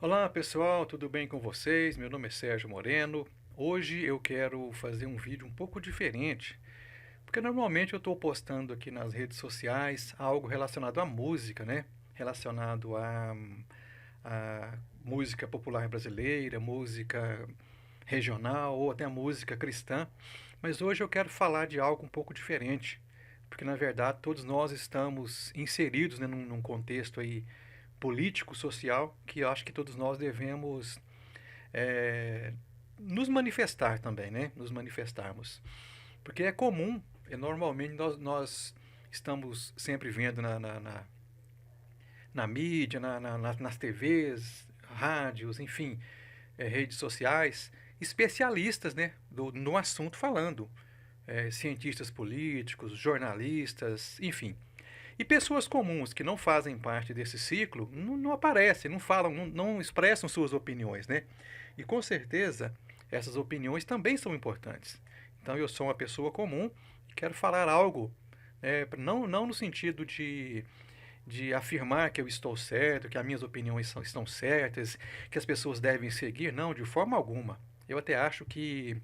Olá pessoal, tudo bem com vocês? Meu nome é Sérgio Moreno. Hoje eu quero fazer um vídeo um pouco diferente, porque normalmente eu estou postando aqui nas redes sociais algo relacionado à música, né? Relacionado à música popular brasileira, música regional ou até a música cristã. Mas hoje eu quero falar de algo um pouco diferente, porque na verdade todos nós estamos inseridos, né, num contexto aí político, social, que eu acho que todos nós devemos é, nos manifestar também, né? Nos manifestarmos. Porque é comum, normalmente nós estamos sempre vendo na mídia, nas TVs, rádios, enfim, redes sociais, especialistas, né, no assunto falando. Cientistas políticos, jornalistas, enfim. E pessoas comuns que não fazem parte desse ciclo não aparecem, não falam, não expressam suas opiniões, né? E com certeza essas opiniões também são importantes. Então eu sou uma pessoa comum e quero falar algo, não no sentido de afirmar que eu estou certo, que as minhas opiniões estão certas, que as pessoas devem seguir, não, de forma alguma. Eu até acho que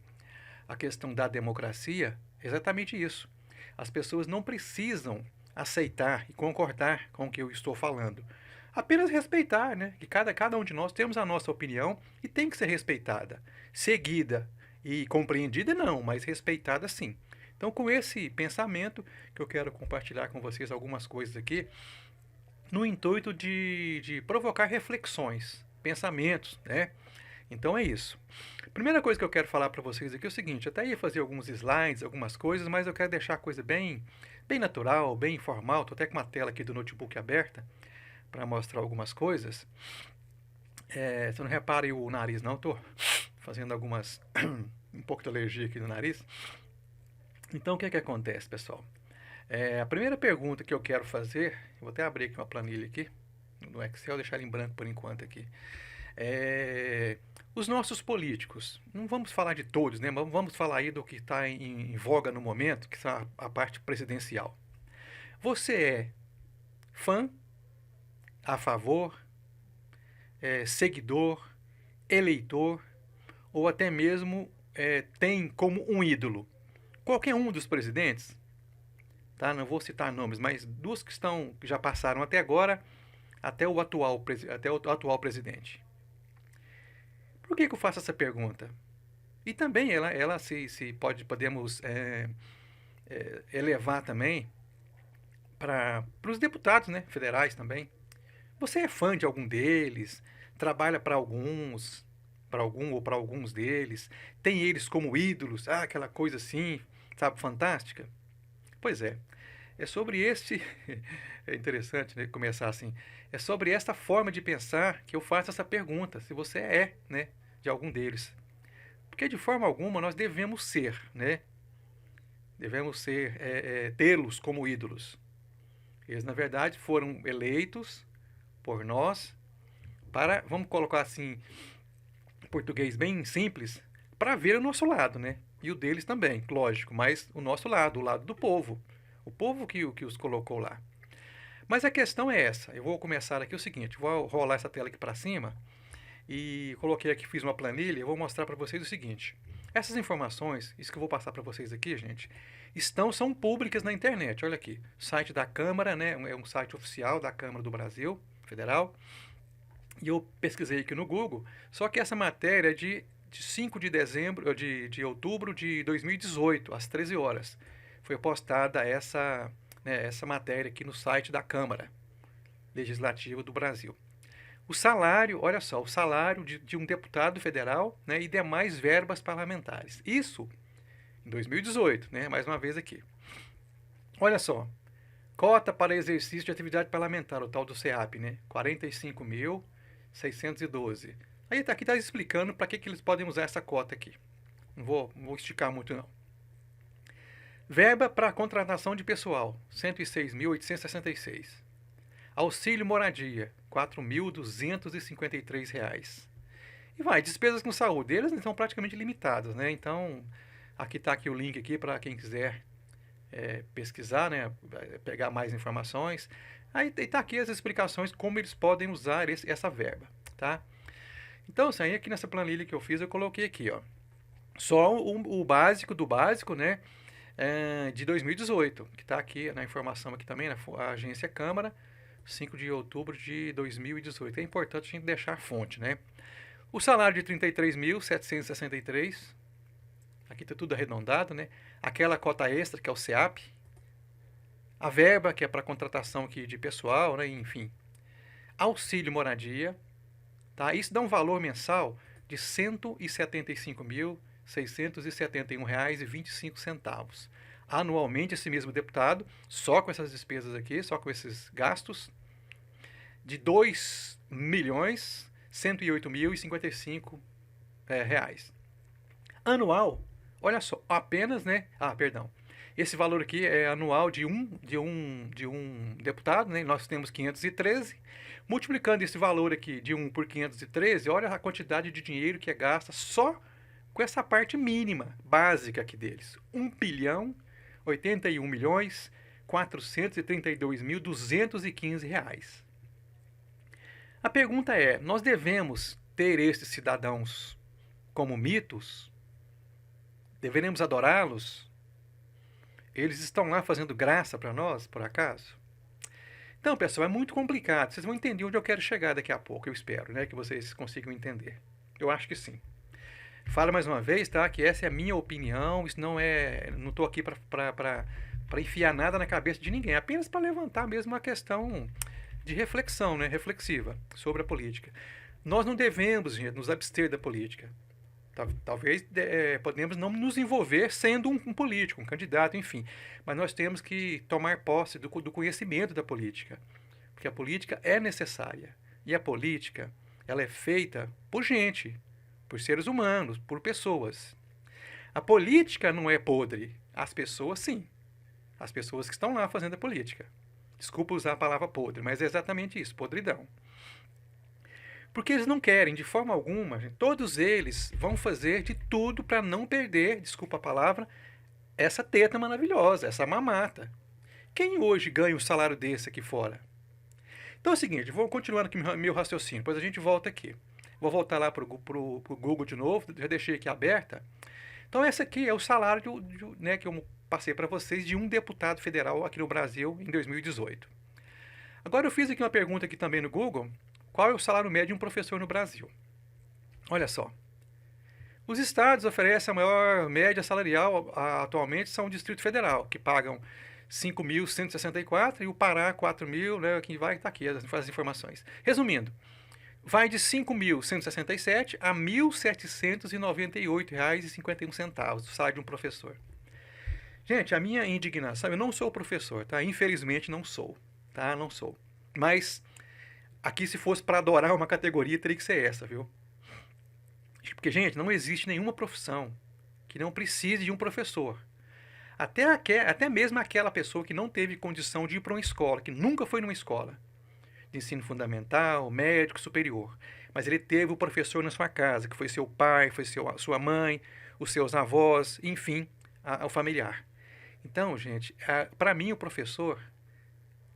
a questão da democracia é exatamente isso. As pessoas não precisam aceitar e concordar com o que eu estou falando. Apenas respeitar, né? Que cada um de nós temos a nossa opinião e tem que ser respeitada. Seguida e compreendida, não, mas respeitada sim. Então, com esse pensamento, que eu quero compartilhar com vocês algumas coisas aqui, no intuito de provocar reflexões, pensamentos, né? Então é isso. Primeira coisa que eu quero falar para vocês aqui é o seguinte, até ia fazer alguns slides, algumas coisas, mas eu quero deixar a coisa bem natural, bem informal. Estou até com uma tela aqui do notebook aberta para mostrar algumas coisas. Você não repare o nariz não, estou fazendo um pouco de alergia aqui no nariz. Então o que acontece, pessoal? A primeira pergunta que eu quero fazer, vou até abrir aqui uma planilha aqui, no Excel, deixar ele em branco por enquanto aqui. Os nossos políticos, não vamos falar de todos, né? Vamos falar aí do que está em voga no momento, que está a parte presidencial. Você é fã, a favor, seguidor, eleitor, ou até mesmo tem como um ídolo qualquer um dos presidentes? Tá? Não vou citar nomes, mas dos que já passaram até agora, até o atual presidente. Por que eu faço essa pergunta? E também ela se podemos elevar também para os deputados, né, federais também. Você é fã de algum deles? Trabalha para alguns, para algum ou para alguns deles? Tem eles como ídolos? Ah, aquela coisa assim, sabe, fantástica? Pois é. É sobre este. É interessante, né, começar assim. É sobre esta forma de pensar que eu faço essa pergunta, se você é, né, de algum deles. Porque de forma alguma nós devemos ser, né? Devemos ser, tê-los como ídolos. Eles, na verdade, foram eleitos por nós para, vamos colocar assim, em português bem simples, para ver o nosso lado, né? E o deles também, lógico, mas o nosso lado, o lado do povo. O povo que os colocou lá. Mas a questão é essa. Eu vou começar aqui o seguinte, vou rolar essa tela aqui para cima e coloquei aqui, fiz uma planilha, eu vou mostrar para vocês o seguinte. Essas informações, isso que eu vou passar para vocês aqui, gente, são públicas na internet. Olha aqui, site da Câmara, né? É um site oficial da Câmara do Brasil Federal. E eu pesquisei aqui no Google, só que essa matéria é de 5 de dezembro, de outubro de 2018, às 13 horas. Foi postada essa matéria aqui no site da Câmara Legislativa do Brasil. O salário, olha só, o salário de um deputado federal, né, e demais verbas parlamentares. Isso em 2018, né, mais uma vez aqui. Olha só, cota para exercício de atividade parlamentar, o tal do CEAP, né, 45.612. Aí aqui está explicando para que eles podem usar essa cota aqui. Não vou esticar muito não. Verba para contratação de pessoal, 106.866. Auxílio moradia, R$ 4.253. E vai, despesas com saúde, eles estão praticamente limitadas, né? Então, aqui está aqui o link aqui para quem quiser pesquisar, né? Pegar mais informações. Aí está aqui as explicações como eles podem usar essa verba, tá? Então, assim, aí aqui nessa planilha que eu fiz, eu coloquei aqui, ó. Só o básico do básico, né? De 2018, que está aqui na informação aqui também, na agência Câmara, 5 de outubro de 2018. É importante a gente deixar a fonte, né? O salário de 33.763, aqui está tudo arredondado, né? Aquela cota extra, que é o SEAP, a verba, que é para contratação aqui de pessoal, né? Enfim, auxílio moradia, tá? Isso dá um valor mensal de R$ 175.671,25. Anualmente, esse mesmo deputado, só com essas despesas aqui, só com esses gastos, de R$ 2.108.055 reais. Anual, olha só, apenas, né? Perdão. Esse valor aqui é anual de um deputado, né? Nós temos 513. Multiplicando esse valor aqui de 1 por 513, olha a quantidade de dinheiro que é gasta só com essa parte mínima, básica aqui deles. 1.081.432.215 reais. A pergunta é, nós devemos ter estes cidadãos como mitos? Deveremos adorá-los? Eles estão lá fazendo graça para nós, por acaso? Então, pessoal, é muito complicado. Vocês vão entender onde eu quero chegar daqui a pouco, eu espero, né? Que vocês consigam entender. Eu acho que sim. Falo mais uma vez, tá? Que essa é a minha opinião. Isso não é... Não estou aqui para enfiar nada na cabeça de ninguém. Apenas para levantar mesmo uma questão de reflexão, né? Reflexiva sobre a política. Nós não devemos, gente, nos abster da política. Talvez podemos não nos envolver sendo um político, um candidato, enfim. Mas nós temos que tomar posse do conhecimento da política. Porque a política é necessária. E a política, ela é feita por gente, por seres humanos, por pessoas. A política não é podre. As pessoas, sim. As pessoas que estão lá fazendo a política. Desculpa usar a palavra podre, mas é exatamente isso, podridão. Porque eles não querem, de forma alguma, todos eles vão fazer de tudo para não perder, desculpa a palavra, essa teta maravilhosa, essa mamata. Quem hoje ganha um salário desse aqui fora? Então é o seguinte, vou continuar aqui meu raciocínio, depois a gente volta aqui. Vou voltar lá para o Google de novo, já deixei aqui aberta. Então esse aqui é o salário né, que eu passei para vocês de um deputado federal aqui no Brasil em 2018. Agora eu fiz aqui uma pergunta aqui também no Google. Qual é o salário médio de um professor no Brasil? Olha só. Os estados oferecem a maior média salarial atualmente são o Distrito Federal, que pagam 5.164 e o Pará 4.000, né, que vai estar aqui as informações. Resumindo, vai de 5.167 a R$ 1.798,51 o salário de um professor. Gente, a minha indignação, eu não sou professor, tá? Infelizmente não sou, tá? Não sou. Mas aqui, se fosse para adorar uma categoria, teria que ser essa, viu? Porque, gente, não existe nenhuma profissão que não precise de um professor. Até mesmo aquela pessoa que não teve condição de ir para uma escola, que nunca foi numa escola de ensino fundamental, médico, superior. Mas ele teve o professor na sua casa, que foi seu pai, foi sua mãe, os seus avós, enfim, o familiar. Então, gente, para mim o professor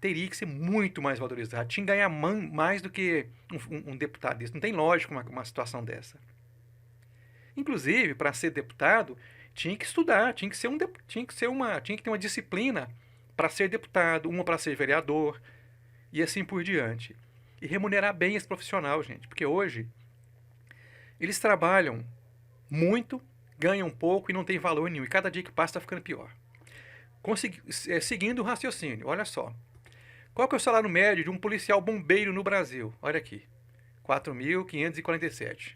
teria que ser muito mais valorizado. Tinha que ganhar mais do que um deputado desse. Não tem lógica uma situação dessa. Inclusive, para ser deputado, tinha que estudar, tinha que ter uma disciplina para ser deputado, uma para ser vereador, e assim por diante. E remunerar bem esse profissional, gente. Porque hoje, eles trabalham muito, ganham pouco e não tem valor nenhum. E cada dia que passa está ficando pior. Seguindo o raciocínio, olha só. Qual que é o salário médio de um policial bombeiro no Brasil? Olha aqui, 4.547.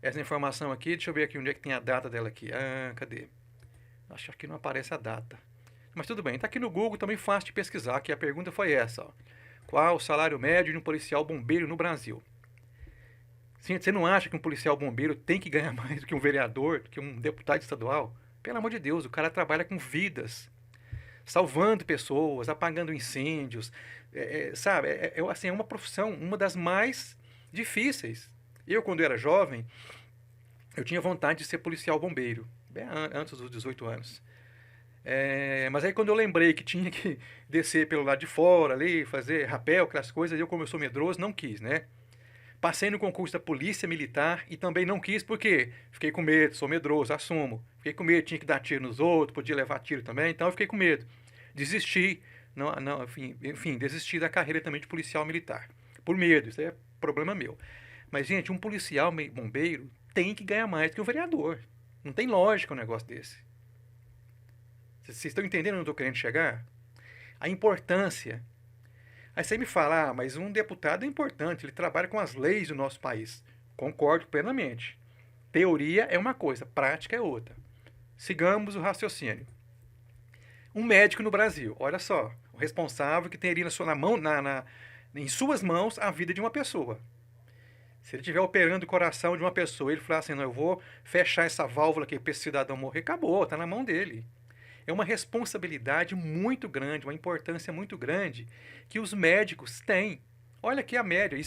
Essa informação aqui, deixa eu ver aqui onde é que tem a data dela aqui. Cadê? Acho que não aparece a data. Mas tudo bem, está aqui no Google, também fácil de pesquisar, que a pergunta foi essa. Ó. Qual o salário médio de um policial bombeiro no Brasil? Você não acha que um policial bombeiro tem que ganhar mais do que um vereador, do que um deputado estadual? Pelo amor de Deus, o cara trabalha com vidas, salvando pessoas, apagando incêndios, sabe? Assim, é uma profissão, uma das mais difíceis. Eu, quando era jovem, eu tinha vontade de ser policial bombeiro, bem antes dos 18 anos. Mas aí quando eu lembrei que tinha que descer pelo lado de fora ali, fazer rapel, aquelas coisas, eu, como eu sou medroso, não quis, né? Passei no concurso da Polícia Militar e também não quis porque fiquei com medo, sou medroso, assumo. Fiquei com medo, tinha que dar tiro nos outros, podia levar tiro também, então eu fiquei com medo. Desisti, não, enfim, desisti da carreira também de policial militar. Por medo, isso é problema meu. Mas, gente, um policial bombeiro tem que ganhar mais que um vereador. Não tem lógica um negócio desse. Vocês estão entendendo onde eu estou querendo chegar? A importância. Aí você me fala, mas um deputado é importante, ele trabalha com as leis do nosso país. Concordo plenamente. Teoria é uma coisa, prática é outra. Sigamos o raciocínio. Um médico no Brasil, olha só, o responsável que tem ali em suas mãos a vida de uma pessoa. Se ele estiver operando o coração de uma pessoa, ele falar assim, não, eu vou fechar essa válvula aqui para esse cidadão morrer, acabou, está na mão dele. É uma responsabilidade muito grande, uma importância muito grande que os médicos têm. Olha aqui a média,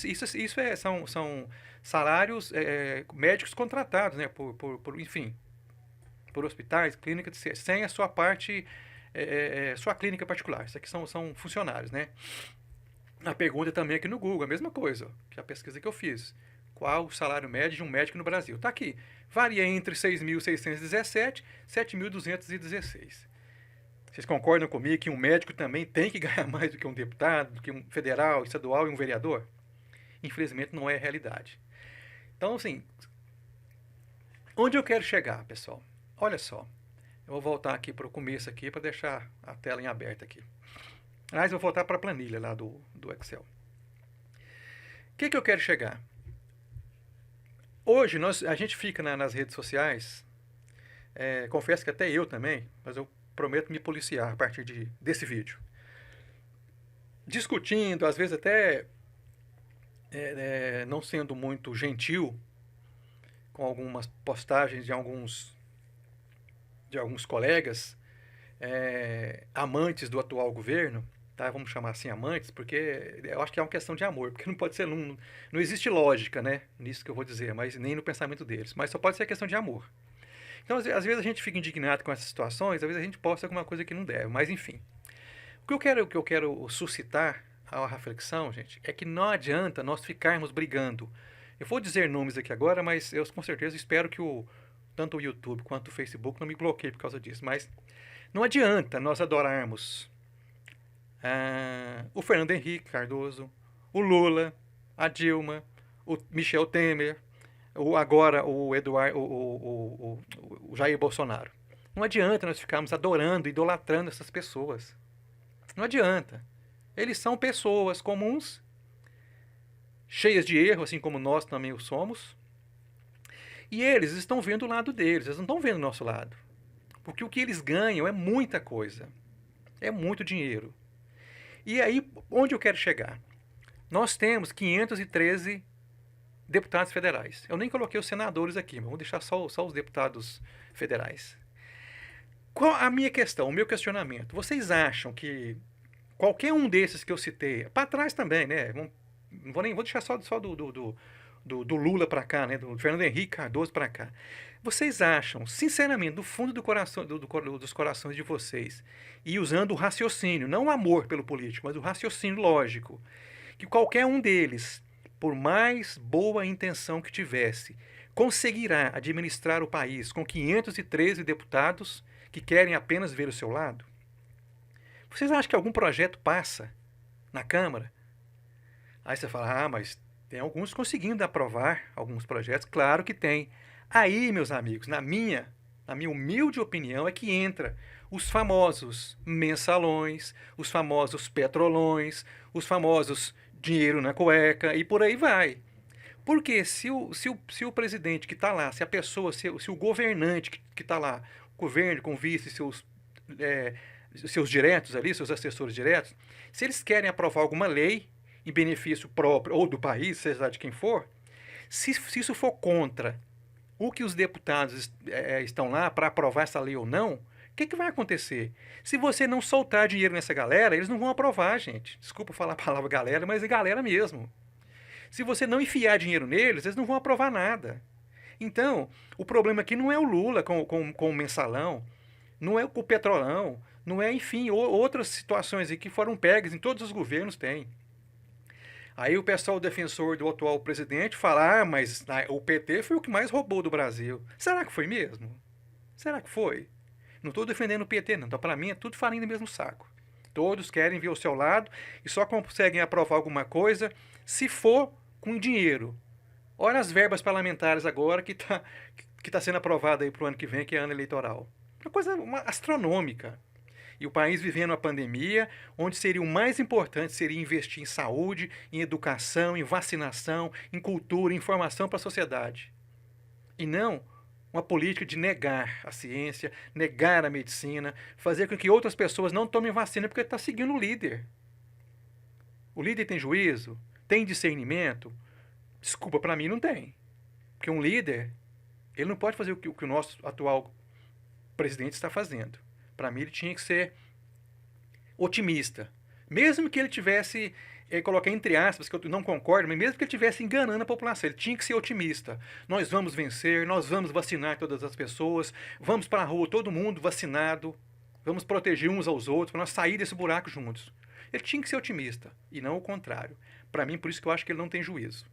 são salários médicos contratados, né, enfim, por hospitais, clínicas, sem a sua parte, sua clínica particular. Isso aqui são funcionários, né? A pergunta também aqui no Google, a mesma coisa, que a pesquisa que eu fiz. Qual o salário médio de um médico no Brasil? Está aqui. Varia entre 6.617 e 7.216. Vocês concordam comigo que um médico também tem que ganhar mais do que um deputado, do que um federal, estadual e um vereador? Infelizmente não é a realidade. Então, assim, onde eu quero chegar, pessoal? Olha só. Eu vou voltar aqui para o começo aqui para deixar a tela em aberta aqui. Aliás, eu vou voltar para a planilha lá do Excel. O que eu quero chegar? Hoje a gente fica nas redes sociais, confesso que até eu também, mas eu prometo me policiar a partir desse vídeo. Discutindo, às vezes até não sendo muito gentil com algumas postagens de alguns colegas amantes do atual governo, tá? Vamos chamar assim amantes, porque eu acho que é uma questão de amor, porque não pode ser, não existe lógica, né, nisso que eu vou dizer, mas nem no pensamento deles, mas só pode ser questão de amor. Então, às vezes a gente fica indignado com essas situações, às vezes a gente posta alguma coisa que não deve, mas enfim. O que eu quero suscitar a reflexão, gente, é que não adianta nós ficarmos brigando. Eu vou dizer nomes aqui agora, mas eu com certeza espero que tanto o YouTube quanto o Facebook não me bloqueiem por causa disso, mas não adianta nós adorarmos o Fernando Henrique Cardoso, o Lula, a Dilma, o Michel Temer, agora o Jair Bolsonaro. Não adianta nós ficarmos adorando, idolatrando essas pessoas. Não adianta. Eles são pessoas comuns, cheias de erro, assim como nós também o somos. E eles estão vendo o lado deles, eles não estão vendo o nosso lado. Porque o que eles ganham é muita coisa. É muito dinheiro. E aí, onde eu quero chegar? Nós temos 513 deputados federais. Eu nem coloquei os senadores aqui, mas vou deixar só os deputados federais. Qual a minha questão, o meu questionamento? Vocês acham que qualquer um desses que eu citei, para trás também, né? Não vou deixar só do Lula para cá, né? Do Fernando Henrique Cardoso para cá. Vocês acham, sinceramente, do fundo do coração, dos corações de vocês, e usando o raciocínio, não o amor pelo político, mas o raciocínio lógico, que qualquer um deles, por mais boa intenção que tivesse, conseguirá administrar o país com 513 deputados que querem apenas ver o seu lado? Vocês acham que algum projeto passa na Câmara? Aí você fala, mas tem alguns conseguindo aprovar alguns projetos. Claro que tem. Aí, meus amigos, na minha humilde opinião, é que entra os famosos mensalões, os famosos petrolões, os famosos dinheiro na cueca e por aí vai. Porque se o presidente que está lá, se a pessoa, se o governante que está lá, o governo com vice, seus diretos ali, seus assessores diretos, se eles querem aprovar alguma lei em benefício próprio ou do país, seja lá de quem for, se isso for contra o que os deputados estão lá para aprovar essa lei ou não, o que vai acontecer? Se você não soltar dinheiro nessa galera, eles não vão aprovar, gente. Desculpa falar a palavra galera, mas é galera mesmo. Se você não enfiar dinheiro neles, eles não vão aprovar nada. Então, o problema aqui não é o Lula com o mensalão, não é o petrolão, não é, enfim, outras situações aí que foram pegas, em todos os governos tem. Aí o pessoal defensor do atual presidente fala, mas o PT foi o que mais roubou do Brasil. Será que foi mesmo? Será que foi? Não estou defendendo o PT, não. Então, para mim, é tudo farinha do mesmo saco. Todos querem ver o seu lado e só conseguem aprovar alguma coisa se for com dinheiro. Olha as verbas parlamentares agora que tá sendo aprovada aí para o ano que vem, que é ano eleitoral. Uma coisa astronômica. E o país vivendo uma pandemia, onde seria o mais importante seria investir em saúde, em educação, em vacinação, em cultura, em informação para a sociedade. E não uma política de negar a ciência, negar a medicina, fazer com que outras pessoas não tomem vacina porque está seguindo o líder. O líder tem juízo? Tem discernimento? Desculpa, para mim não tem. Porque um líder, ele não pode fazer o que o nosso atual presidente está fazendo. Para mim ele tinha que ser otimista. Mesmo que ele tivesse, colocar entre aspas, que eu não concordo, mas mesmo que ele estivesse enganando a população, ele tinha que ser otimista. Nós vamos vencer, nós vamos vacinar todas as pessoas, vamos para a rua todo mundo vacinado, vamos proteger uns aos outros, para nós sair desse buraco juntos. Ele tinha que ser otimista, e não o contrário. Para mim, por isso que eu acho que ele não tem juízo.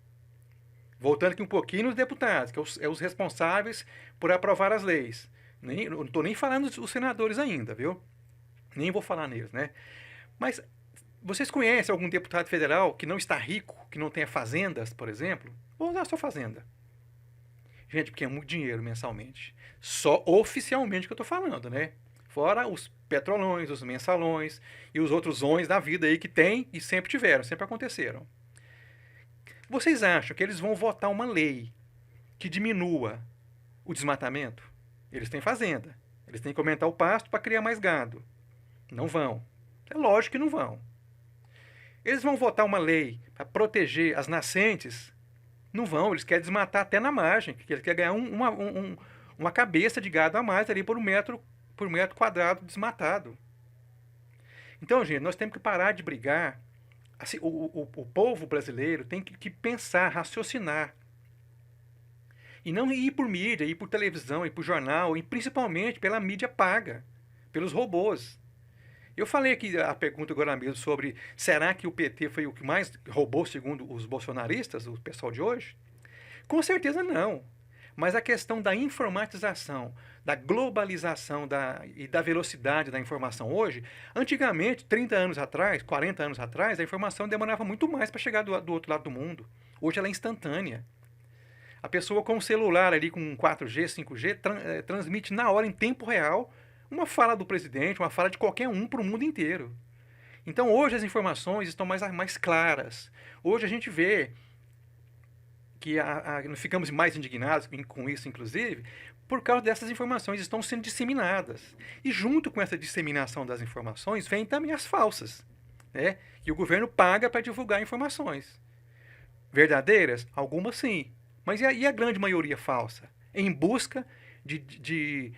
Voltando aqui um pouquinho nos deputados, que é os responsáveis por aprovar as leis. Não estou nem falando dos senadores ainda, viu? Nem vou falar neles, né? Mas vocês conhecem algum deputado federal que não está rico, que não tenha fazendas, por exemplo? Vou usar a sua fazenda. Gente, porque é muito dinheiro mensalmente. Só oficialmente que eu estou falando, né? Fora os petrolões, os mensalões e os outros ons da vida aí que tem e sempre tiveram, sempre aconteceram. Vocês acham que eles vão votar uma lei que diminua o desmatamento? Eles têm fazenda. Eles têm que aumentar o pasto para criar mais gado. Não vão. É lógico que não vão. Eles vão votar uma lei para proteger as nascentes? Não vão. Eles querem desmatar até na margem. Eles querem ganhar uma cabeça de gado a mais ali por metro quadrado desmatado. Então, gente, nós temos que parar de brigar. Assim, o povo brasileiro tem que pensar, raciocinar. E não ir por mídia, ir por televisão, ir por jornal, e principalmente pela mídia paga, pelos robôs. Eu falei aqui a pergunta agora mesmo sobre será que o PT foi o que mais roubou segundo os bolsonaristas, o pessoal de hoje? Com certeza não. Mas a questão da informatização, da globalização e da velocidade da informação hoje, antigamente, 30 anos atrás, 40 anos atrás, a informação demorava muito mais para chegar do outro lado do mundo. Hoje ela é instantânea. A pessoa com o celular ali com 4G, 5G, transmite na hora, em tempo real, uma fala do presidente, uma fala de qualquer um para o mundo inteiro. Então hoje as informações estão mais claras. Hoje a gente vê que ficamos mais indignados com isso, inclusive, por causa dessas informações estão sendo disseminadas. E junto com essa disseminação das informações, vem também as falsas, né? Que o governo paga para divulgar informações. Verdadeiras? Algumas sim. Mas e a grande maioria falsa? Em busca de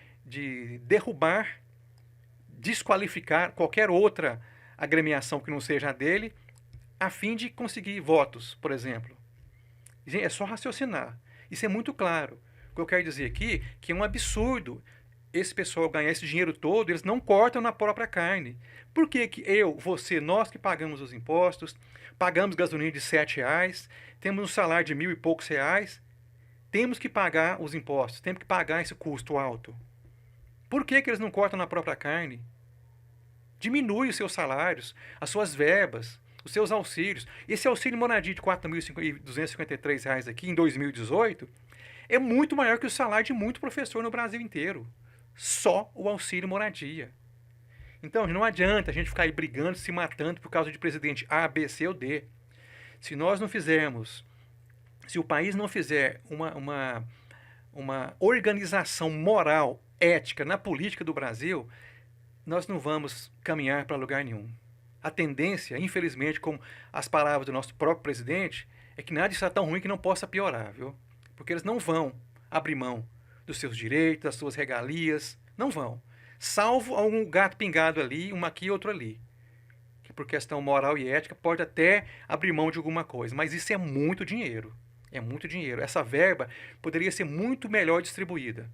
derrubar, desqualificar qualquer outra agremiação que não seja a dele, a fim de conseguir votos, por exemplo. Gente, é só raciocinar. Isso é muito claro. O que eu quero dizer aqui é que é um absurdo esse pessoal ganhar esse dinheiro todo, eles não cortam na própria carne. Por que eu, você, nós que pagamos os impostos, pagamos gasolina de R$7, temos um salário de 1.000 e poucos reais, temos que pagar os impostos, temos que pagar esse custo alto? Por que eles não cortam na própria carne? Diminui os seus salários, as suas verbas, os seus auxílios. Esse auxílio moradia de R$4.253 aqui em 2018 é muito maior que o salário de muito professor no Brasil inteiro. Só o auxílio moradia. Então, não adianta a gente ficar aí brigando, se matando por causa de presidente A, B, C ou D. Se nós não fizermos, se o país não fizer uma organização moral, ética na política do Brasil, nós não vamos caminhar para lugar nenhum. A tendência, infelizmente, com as palavras do nosso próprio presidente, é que nada está tão ruim que não possa piorar, viu? Porque eles não vão abrir mão dos seus direitos, das suas regalias, não vão. Salvo algum gato pingado ali, uma aqui e outro ali. Que por questão moral e ética pode até abrir mão de alguma coisa, mas isso é muito dinheiro. É muito dinheiro. Essa verba poderia ser muito melhor distribuída.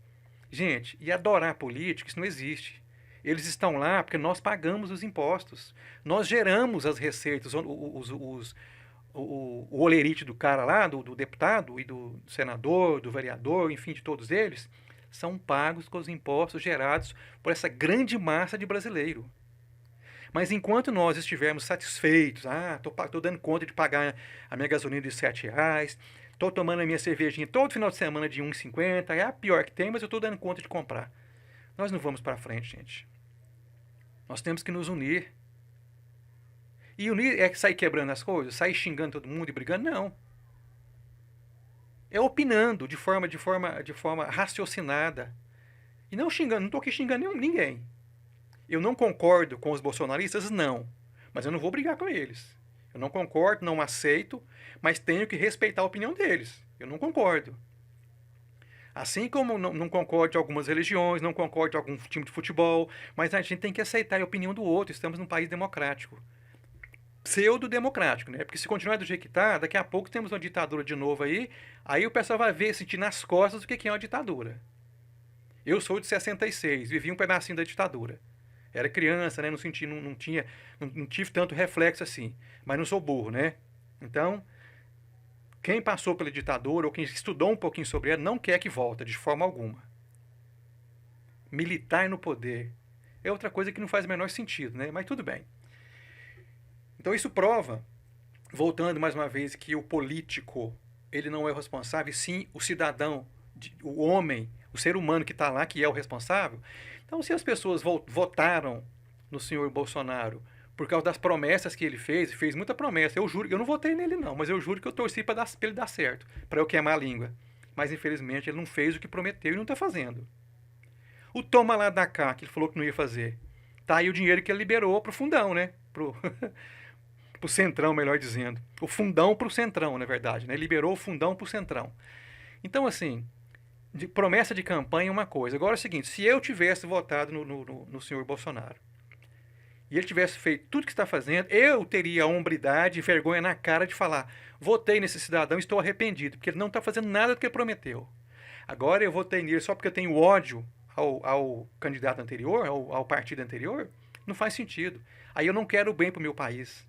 Gente, e adorar política, isso não existe. Eles estão lá porque nós pagamos os impostos. Nós geramos as receitas, o olerite do cara lá, do deputado e do senador, do vereador, enfim, de todos eles, são pagos com os impostos gerados por essa grande massa de brasileiro. Mas enquanto nós estivermos satisfeitos, tô dando conta de pagar a minha gasolina de R$ 7, tô tomando a minha cervejinha todo final de semana de R$ 1,50, é a pior que tem, mas eu tô dando conta de comprar. Nós não vamos para frente, gente. Nós temos que nos unir. E unir é sair quebrando as coisas, sair xingando todo mundo e brigando? Não. É opinando de forma raciocinada. E não xingando, não estou aqui xingando ninguém. Eu não concordo com os bolsonaristas? Não. Mas eu não vou brigar com eles. Eu não concordo, não aceito, mas tenho que respeitar a opinião deles. Eu não concordo. Assim como não concordo de algumas religiões, não concordo de algum time de futebol, mas a gente tem que aceitar a opinião do outro. Estamos num país democrático. Pseudo-democrático, né? Porque se continuar do jeito que está, daqui a pouco temos uma ditadura de novo aí o pessoal vai ver, sentir nas costas o que é uma ditadura. Eu sou de 66, vivi um pedacinho da ditadura. Era criança, né? Não tive tanto reflexo assim. Mas não sou burro, né? Então, quem passou pela ditadura ou quem estudou um pouquinho sobre ela não quer que volte de forma alguma. Militar no poder é outra coisa que não faz o menor sentido, né? Mas tudo bem. Então isso prova, voltando mais uma vez, que o político, ele não é o responsável, sim o cidadão, o homem, o ser humano que está lá, que é o responsável. Então se as pessoas votaram no senhor Bolsonaro por causa das promessas que ele fez muita promessa, eu juro, eu não votei nele não, mas eu juro que eu torci para ele dar certo, para eu queimar a língua. Mas infelizmente ele não fez o que prometeu e não está fazendo. O toma lá da cá, que ele falou que não ia fazer, tá aí o dinheiro que ele liberou pro fundão, né? Pro Centrão, melhor dizendo. O fundão pro Centrão, na verdade, né? Liberou o fundão pro Centrão. Então, assim, promessa de campanha é uma coisa. Agora é o seguinte, se eu tivesse votado no senhor Bolsonaro e ele tivesse feito tudo que está fazendo, eu teria a hombridade e vergonha na cara de falar: votei nesse cidadão e estou arrependido, porque ele não está fazendo nada do que ele prometeu. Agora eu votei nele só porque eu tenho ódio ao candidato anterior, ao partido anterior, não faz sentido. Aí eu não quero o bem para o meu país.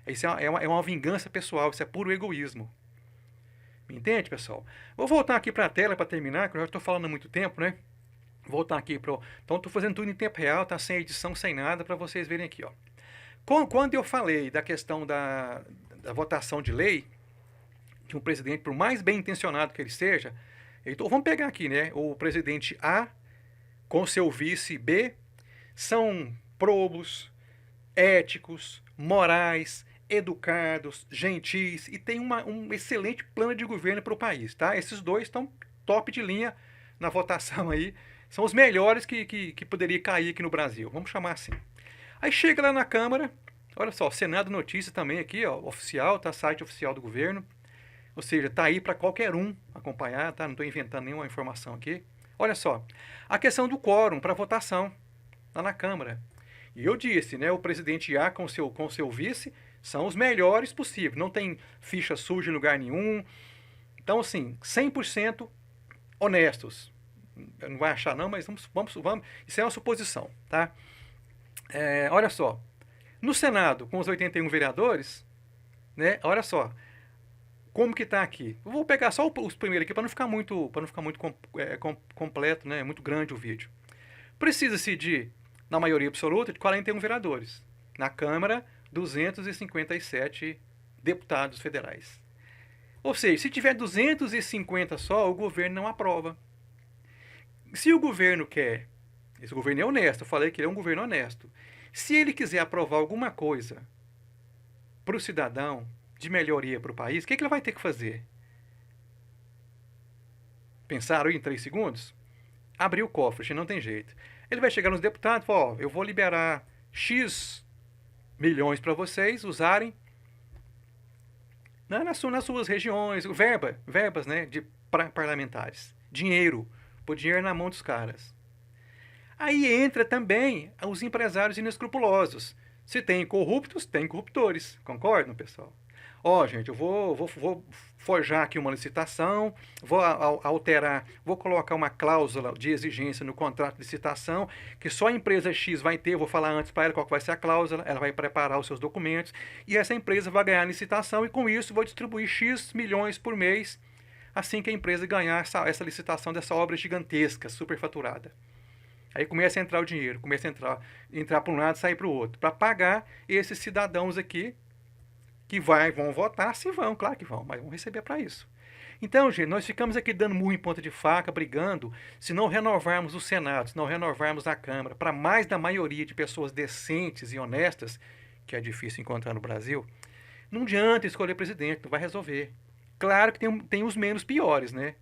Isso é uma vingança pessoal, isso é puro egoísmo. Me entende, pessoal? Vou voltar aqui para a tela para terminar, que eu já estou falando há muito tempo, né? Voltar aqui para. Então, estou fazendo tudo em tempo real, tá sem edição, sem nada, para vocês verem aqui, ó. Quando eu falei da questão da votação de lei, de um presidente, por mais bem intencionado que ele seja, então, vamos pegar aqui, né? O presidente A com seu vice B são probos, éticos, morais, educados, gentis e tem um excelente plano de governo para o país, tá? Esses dois estão top de linha na votação aí, são os melhores que poderia cair aqui no Brasil, vamos chamar assim. Aí chega lá na Câmara, olha só, Senado Notícias também aqui, ó, oficial, tá? Site oficial do governo, ou seja, tá aí para qualquer um acompanhar, tá? Não estou inventando nenhuma informação aqui. Olha só, a questão do quórum para votação lá na Câmara. E eu disse, né, o presidente A com seu vice são os melhores possíveis. Não tem ficha suja em lugar nenhum. Então, assim, 100% honestos. Não vai achar não, mas vamos. Isso é uma suposição, tá? Olha só. No Senado, com os 81 vereadores, né, olha só. Como que está aqui? Eu vou pegar só os primeiros aqui para não ficar muito completo, né, muito grande o vídeo. Precisa-se de, na maioria absoluta, de 41 vereadores. Na Câmara, 257 deputados federais. Ou seja, se tiver 250 só, o governo não aprova. Se o governo quer, esse governo é honesto, eu falei que ele é um governo honesto. Se ele quiser aprovar alguma coisa para o cidadão, de melhoria para o país, o que ele vai ter que fazer? Pensaram em 3 segundos? Abrir o cofre, não tem jeito. Ele vai chegar nos deputados e falar: ó, eu vou liberar X milhões para vocês usarem nas suas regiões, verbas, né, de parlamentares. Dinheiro, pôr dinheiro na mão dos caras. Aí entra também os empresários inescrupulosos. Se tem corruptos, tem corruptores. Concordam, pessoal? Ó, gente, eu vou forjar aqui uma licitação, vou alterar, vou colocar uma cláusula de exigência no contrato de licitação, que só a empresa X vai ter, vou falar antes para ela qual vai ser a cláusula, ela vai preparar os seus documentos, e essa empresa vai ganhar a licitação, e com isso vou distribuir X milhões por mês, assim que a empresa ganhar essa licitação dessa obra gigantesca, superfaturada. Aí começa a entrar o dinheiro, começa a entrar para um lado e sair para o outro, para pagar esses cidadãos aqui, que vão votar, se vão, claro que vão, mas vão receber para isso. Então, gente, nós ficamos aqui dando murro em ponta de faca, brigando, se não renovarmos o Senado, se não renovarmos a Câmara, para mais da maioria de pessoas decentes e honestas, que é difícil encontrar no Brasil, não adianta escolher presidente, não vai resolver. Claro que tem os menos piores, né?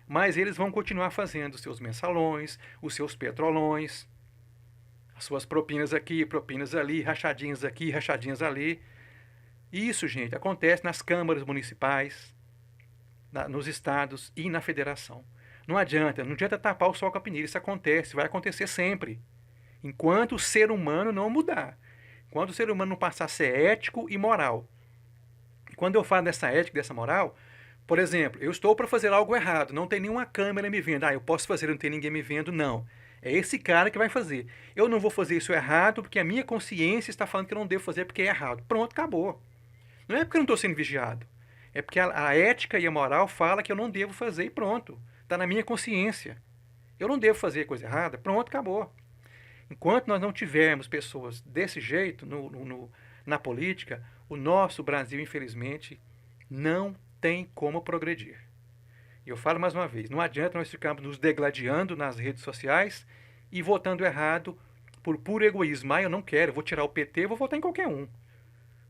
Mas eles vão continuar fazendo os seus mensalões, os seus petrolões, as suas propinas aqui, propinas ali, rachadinhas aqui, rachadinhas ali. Isso, gente, acontece nas câmaras municipais, nos estados e na federação. Não adianta tapar o sol com a peneira, isso acontece, vai acontecer sempre. Enquanto o ser humano não mudar, enquanto o ser humano não passar a ser ético e moral. E quando eu falo dessa ética e dessa moral, por exemplo, eu estou para fazer algo errado, não tem nenhuma câmera me vendo. Eu posso fazer, não tem ninguém me vendo, não. É esse cara que vai fazer. Eu não vou fazer isso errado porque a minha consciência está falando que eu não devo fazer porque é errado. Pronto, acabou. Não é porque eu não estou sendo vigiado. É porque a ética e a moral fala que eu não devo fazer e pronto. Está na minha consciência. Eu não devo fazer coisa errada, pronto, acabou. Enquanto nós não tivermos pessoas desse jeito na política, o nosso Brasil, infelizmente, não tem como progredir. E eu falo mais uma vez, não adianta nós ficarmos nos degladiando nas redes sociais e votando errado por puro egoísmo. Eu não quero, vou tirar o PT, vou votar em qualquer um.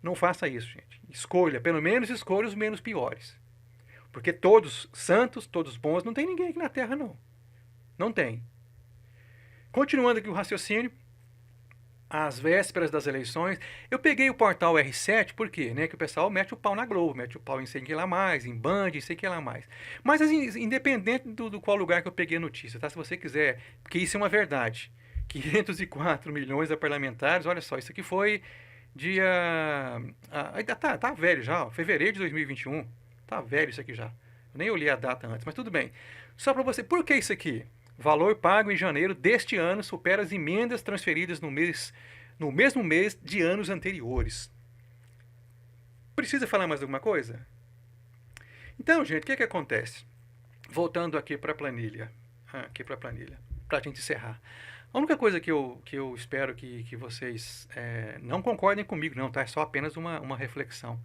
Não faça isso, gente. Escolha, pelo menos escolha os menos piores. Porque todos santos, todos bons, não tem ninguém aqui na Terra, não. Não tem. Continuando aqui o raciocínio, às vésperas das eleições, eu peguei o portal R7, por quê? Que o pessoal mete o pau na Globo, mete o pau em sei que lá mais, em Band, em sei que lá mais. Mas assim, independente do qual lugar que eu peguei a notícia, tá? Se você quiser, porque isso é uma verdade. 504 milhões de parlamentares, olha só, isso aqui foi dia... tá velho já, ó, fevereiro de 2021. Tá velho isso aqui já. Eu nem olhei a data antes, mas tudo bem. Só para você, por que isso aqui? Valor pago em janeiro deste ano supera as emendas transferidas no mesmo mês de anos anteriores. Precisa falar mais alguma coisa? Então, gente, o que acontece? Voltando aqui para a planilha. Para a gente encerrar. A única coisa que eu espero que vocês não concordem comigo, não, tá? É só apenas uma reflexão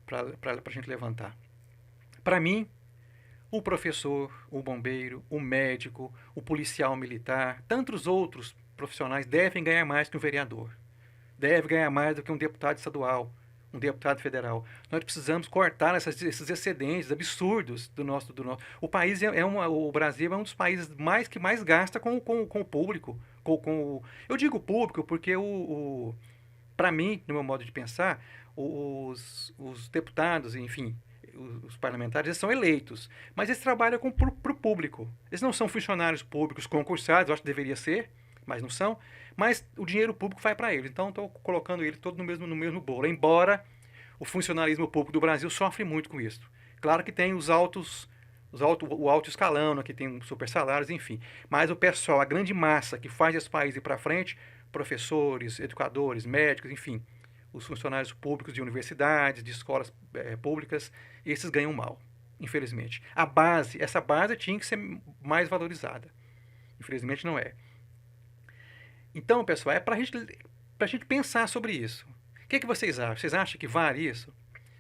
para a gente levantar. Para mim, o professor, o bombeiro, o médico, o policial militar, tantos outros profissionais devem ganhar mais que um vereador. Deve ganhar mais do que um deputado estadual, um deputado federal. Nós precisamos cortar esses excedentes absurdos do nosso. O país o Brasil é um dos países que mais gasta com o público. Eu digo público porque para mim, no meu modo de pensar, os deputados, enfim, os parlamentares, eles são eleitos, mas eles trabalham para o público. Eles não são funcionários públicos concursados, eu acho que deveria ser, mas não são. Mas o dinheiro público vai para eles. Então, estou colocando ele todo no mesmo bolo. Embora o funcionalismo público do Brasil sofre muito com isso. Claro que tem o alto escalão, né, que tem super salários, enfim. Mas o pessoal, a grande massa que faz esse país ir para frente, professores, educadores, médicos, enfim, os funcionários públicos de universidades, de escolas públicas, esses ganham mal, infelizmente. Essa base tinha que ser mais valorizada. Infelizmente não é. Então, pessoal, é para a gente pensar sobre isso. O que vocês acham? Vocês acham que vale isso?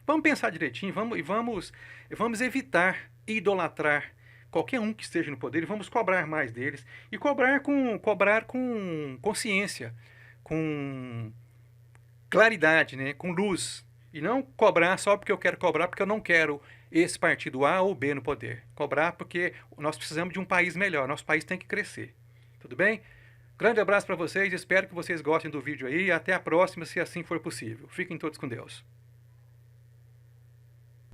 Vamos pensar direitinho, vamos evitar idolatrar qualquer um que esteja no poder e vamos cobrar mais deles. E cobrar com consciência, com claridade, né? Com luz. E não cobrar só porque eu quero cobrar, porque eu não quero esse partido A ou B no poder. Cobrar porque nós precisamos de um país melhor. Nosso país tem que crescer. Tudo bem? Grande abraço para vocês, espero que vocês gostem do vídeo aí e até a próxima, se assim for possível. Fiquem todos com Deus.